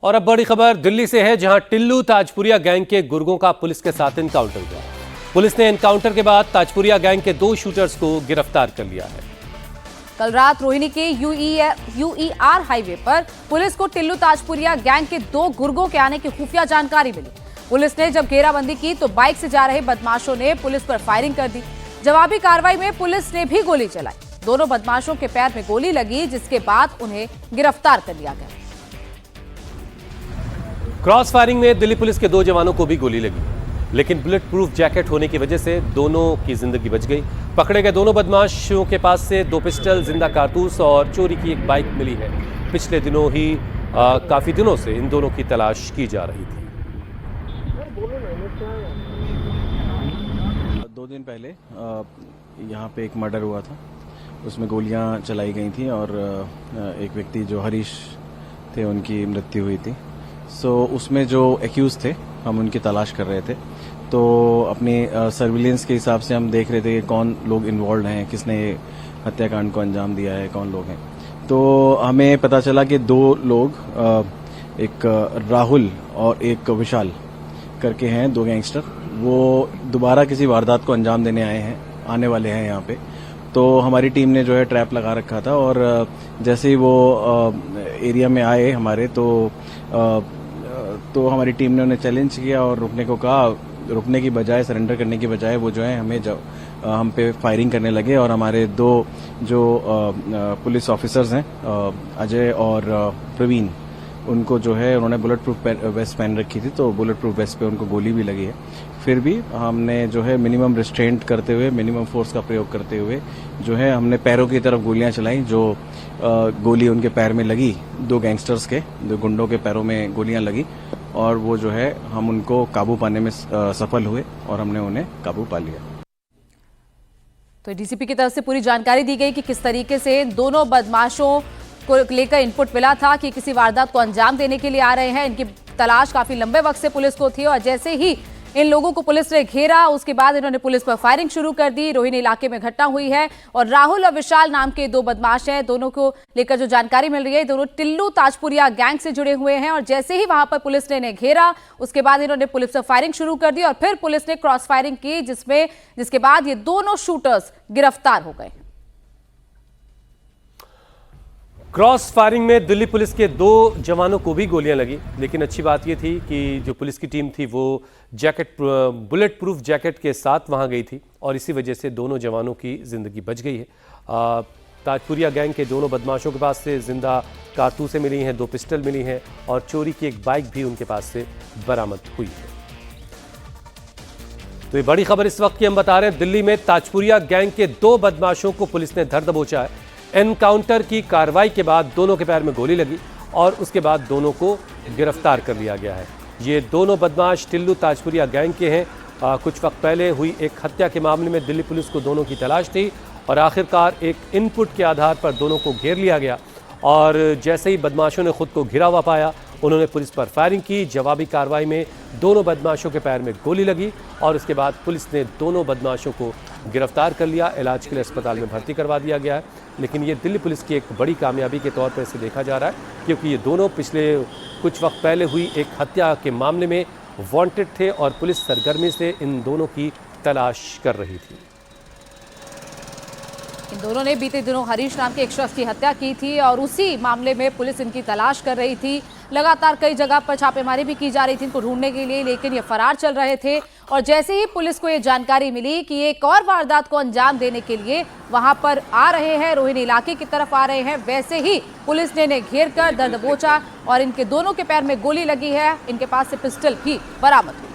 और अब बड़ी खबर दिल्ली से है, जहां टिल्लू ताजपुरिया गैंग के गुर्गों का पुलिस के साथ एनकाउंटर हुआ। पुलिस ने एनकाउंटर के बाद ताजपुरिया गैंग के 2 शूटर्स को गिरफ्तार कर लिया है। कल रात रोहिणी के यूईआर हाईवे पर पुलिस को टिल्लू ताजपुरिया गैंग के 2 गुर्गों के आने की खुफिया जानकारी मिली। पुलिस ने जब घेराबंदी की तो बाइक से जा रहे बदमाशों ने पुलिस पर फायरिंग कर दी। जवाबी कार्रवाई में पुलिस ने भी गोली चलाई। दोनों बदमाशों के पैर में गोली लगी, जिसके बाद उन्हें गिरफ्तार कर लिया गया। क्रॉस फायरिंग में दिल्ली पुलिस के 2 जवानों को भी गोली लगी, लेकिन बुलेट प्रूफ जैकेट होने की वजह से दोनों की जिंदगी बच गई। पकड़े गए दोनों बदमाशों के पास से 2 पिस्टल, जिंदा कारतूस और चोरी की एक बाइक मिली है। पिछले दिनों ही काफी दिनों से इन दोनों की तलाश की जा रही थी। 2 दिन पहले यहाँ पे एक मर्डर हुआ था, उसमें गोलियां चलाई गई थी और एक व्यक्ति जो हरीश थे उनकी मृत्यु हुई थी। उसमें जो एक्यूज थे हम उनकी तलाश कर रहे थे, तो अपनी सर्विलेंस के हिसाब से हम देख रहे थे कि कौन लोग इन्वॉल्व हैं, किसने हत्याकांड को अंजाम दिया है, कौन लोग हैं। तो हमें पता चला कि 2 लोग, एक राहुल और एक विशाल करके हैं, 2 गैंगस्टर, वो दोबारा किसी वारदात को अंजाम देने आने वाले हैं यहाँ पे। तो हमारी टीम ने जो है ट्रैप लगा रखा था और जैसे ही वो एरिया में आए हमारे, तो हमारी टीम ने उन्हें चैलेंज किया और रुकने को कहा। रुकने की बजाय, सरेंडर करने की बजाय वो जो है हम पे फायरिंग करने लगे और हमारे 2 जो पुलिस ऑफिसर्स हैं, अजय और प्रवीण, उनको जो है उन्होंने बुलेट प्रूफ वेस्ट पहन रखी थी, तो बुलेट प्रूफ वेस्ट पे उनको गोली भी लगी है। फिर भी हमने जो है मिनिमम रिस्ट्रेंट करते हुए, मिनिमम फोर्स का प्रयोग करते हुए जो है हमने पैरों की तरफ गोलियां चलाई। जो गोली उनके पैर में लगी, 2 गैंगस्टर्स के, 2 गुंडों के पैरों में गोलियां लगी और वो जो है हम उनको काबू पाने में सफल हुए और हमने उन्हें काबू पा लिया। तो डीसीपी की तरफ से पूरी जानकारी दी गई कि किस तरीके से दोनों बदमाशों को लेकर इनपुट मिला था कि किसी वारदात को अंजाम देने के लिए आ रहे हैं। इनकी तलाश काफी लंबे वक्त से पुलिस को थी और जैसे ही इन लोगों को पुलिस ने घेरा, उसके बाद इन्होंने पुलिस पर फायरिंग शुरू कर दी। रोहिणी इलाके में घटना हुई है और राहुल और विशाल नाम के 2 बदमाश हैं। दोनों को लेकर जो जानकारी मिल रही है, दोनों टिल्लू ताजपुरिया गैंग से जुड़े हुए हैं और जैसे ही वहां पर पुलिस ने इन्हें घेरा, उसके बाद इन्होंने पुलिस पर फायरिंग शुरू कर दी और फिर पुलिस ने क्रॉस फायरिंग की, जिसके बाद ये दोनों शूटर्स गिरफ्तार हो गए। क्रॉस फायरिंग में दिल्ली पुलिस के 2 जवानों को भी गोलियां लगी, लेकिन अच्छी बात यह थी कि जो पुलिस की टीम थी वो बुलेट प्रूफ जैकेट के साथ वहां गई थी और इसी वजह से दोनों जवानों की जिंदगी बच गई है। ताजपुरिया गैंग के दोनों बदमाशों के पास से जिंदा कारतूसें मिली हैं, 2 पिस्टल मिली हैं और चोरी की एक बाइक भी उनके पास से बरामद हुई है। तो ये बड़ी खबर इस वक्त की हम बता रहे हैं। दिल्ली में ताजपुरिया गैंग के 2 बदमाशों को पुलिस ने धर दबोचा है। एनकाउंटर की कार्रवाई के बाद दोनों के पैर में गोली लगी और उसके बाद दोनों को गिरफ्तार कर लिया गया है। ये दोनों बदमाश टिल्लू ताजपुरिया गैंग के हैं। कुछ वक्त पहले हुई एक हत्या के मामले में दिल्ली पुलिस को दोनों की तलाश थी और आखिरकार एक इनपुट के आधार पर दोनों को घेर लिया गया और जैसे ही बदमाशों ने खुद को घिरा हुआ पाया, उन्होंने पुलिस पर फायरिंग की। जवाबी कार्रवाई में दोनों बदमाशों के पैर में गोली लगी और उसके बाद पुलिस ने दोनों बदमाशों को गिरफ्तार कर लिया। इलाज के लिए अस्पताल में भर्ती करवा दिया गया है। लेकिन ये दिल्ली पुलिस की एक बड़ी कामयाबी के तौर पर इसे देखा जा रहा है, क्योंकि ये दोनों पिछले कुछ वक्त पहले हुई एक हत्या के मामले में वांटेड थे और पुलिस सरगर्मी से इन दोनों की तलाश कर रही थी। इन दोनों ने बीते दिनों हरीश नाम के एक शख्स की हत्या की थी और उसी मामले में पुलिस इनकी तलाश कर रही थी। लगातार कई जगह पर छापेमारी भी की जा रही थी इनको ढूंढने के लिए, लेकिन ये फरार चल रहे थे और जैसे ही पुलिस को ये जानकारी मिली कि एक और वारदात को अंजाम देने के लिए वहां पर आ रहे हैं, रोहिणी इलाके की तरफ आ रहे हैं, वैसे ही पुलिस ने इन्हें घेर कर दर दबोचा और इनके दोनों के पैर में गोली लगी है। इनके पास से पिस्टल भी बरामद हुई।